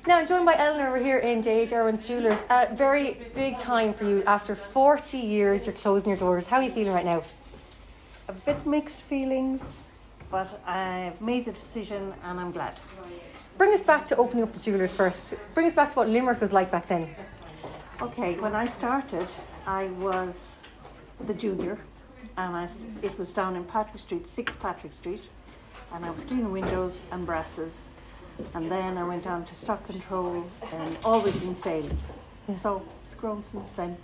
Now, I'm joined by Eleanor. We're here in H Irwin Jewellers. A very big time for you. After 40 years, you're closing your doors. How are you feeling right now? A bit mixed feelings, but I've made the decision and I'm glad. Bring us back to opening up the Jewellers first. Bring us back to what Limerick was like back then. Okay, when I started, I was the junior, and it was down in Patrick Street, 6 Patrick Street, and I was cleaning windows and brasses, and then I went on to stock control and always in sales. So it's grown since then.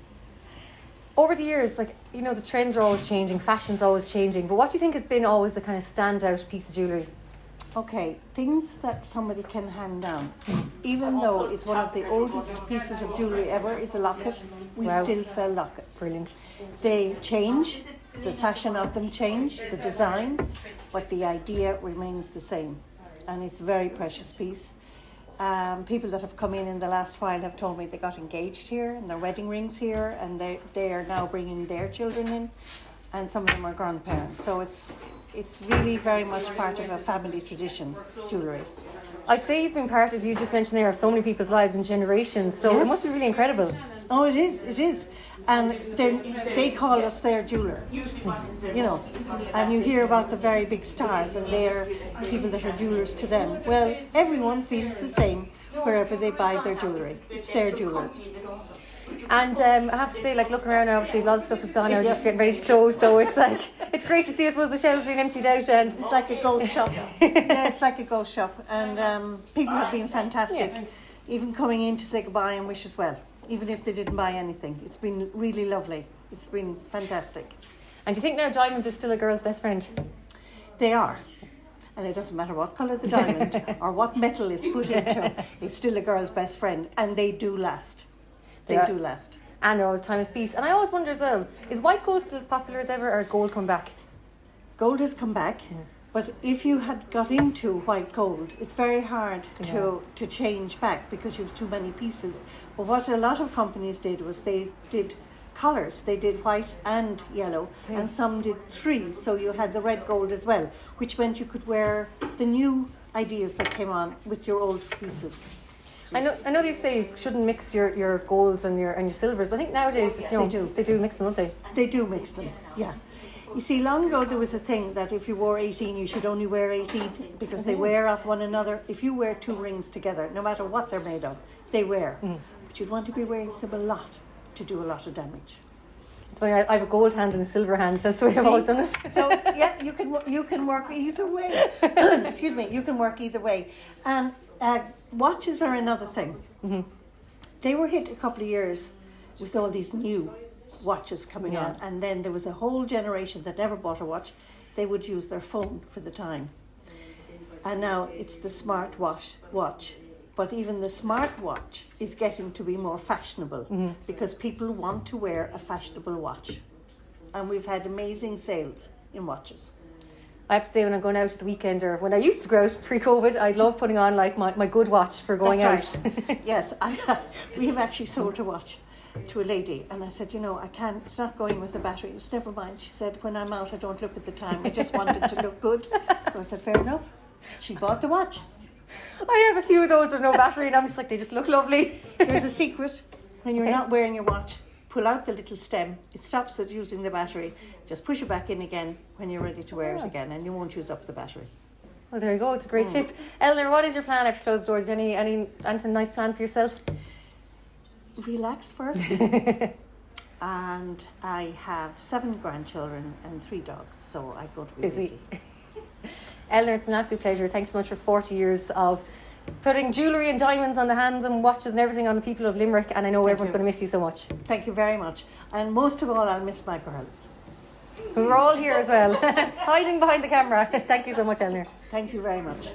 Over the years, the trends are always changing, fashion's always changing, but what do you think has been always the kind of standout piece of jewellery? Okay, things that somebody can hand down. Even though it's one of the oldest pieces of jewellery ever, is a locket, we still sell lockets. Brilliant. They change, the fashion of them change, the design, but the idea remains the same. And it's a very precious piece. People that have come in the last while have told me they got engaged here and their wedding rings here, and they are now bringing their children in, and some of them are grandparents. So it's really very much part of a family tradition, jewellery. I'd say you've been part, as you just mentioned there, of so many people's lives and generations, so Yes. It must be really incredible. Oh, it is. And they call us their jeweller, and you hear about the very big stars and they're people that are jewellers to them. Well, everyone feels the same wherever they buy their jewellery. It's their jewellers. And I have to say, looking around now, obviously a lot of stuff is gone now, just getting ready to close, so it's great to see, I suppose, the shelves being emptied out. And it's like a ghost shop. Yeah, it's like a ghost shop, and people have been fantastic, even coming in to say goodbye and wish us well, even if they didn't buy anything. It's been really lovely. It's been fantastic. do you think now diamonds are still a girl's best friend? They are. And it doesn't matter what colour the diamond or what metal it's put into, it's still a girl's best friend, and they do last. They do last. And they're always timeless piece. And I always wonder as well, is white gold still as popular as ever, or has gold come back? Gold has come back, but if you had got into white gold, it's very hard to change back because you have too many pieces. But what a lot of companies did was they did colours. They did white and yellow, and some did 3, so you had the red gold as well, which meant you could wear the new ideas that came on with your old pieces. I know they say you shouldn't mix your golds and your silvers, but I think nowadays they do mix them, don't they? They do mix them, yeah. You see, long ago there was a thing that if you wore 18, you should only wear 18 because they wear off one another. If you wear 2 rings together, no matter what they're made of, they wear. But you'd want to be wearing them a lot to do a lot of damage. It's funny, I have a gold hand and a silver hand. That's the way I've always done it. So yeah, you can work either way. Excuse me, you can work either way. And watches are another thing. They were hit a couple of years with all these new watches coming on, and then there was a whole generation that never bought a watch. They would use their phone for the time, and now it's the smart watch. But even the smart watch is getting to be more fashionable because people want to wear a fashionable watch, and we've had amazing sales in watches. I have to say, when I'm going out at the weekend, or when I used to go out pre-COVID, I'd love putting on my good watch for going out. Right. Yes, we have actually sold a watch to a lady, and I said, I can't, it's not going with the battery. It's never mind. She said, when I'm out, I don't look at the time. I just wanted to look good. So I said, fair enough. She bought the watch. I have a few of those with no battery, and I'm just they just look lovely. There's a secret. When you're not wearing your watch, pull out the little stem. It stops it using the battery. Just push it back in again when you're ready to wear it again, and you won't use up the battery. Well, there you go. It's a great tip. Eleanor, what is your plan after closed doors? Have you anything nice planned for yourself? Relax first. And I have 7 grandchildren and 3 dogs, so I'm going to be busy. Eleanor, it's been an absolute pleasure. Thanks so much for 40 years of putting jewellery and diamonds on the hands and watches and everything on the people of Limerick, and I know everyone's going to miss you so much. Thank you very much. And most of all, I'll miss my girls. We're all here as well, hiding behind the camera. Thank you so much, Eleanor. Thank you very much.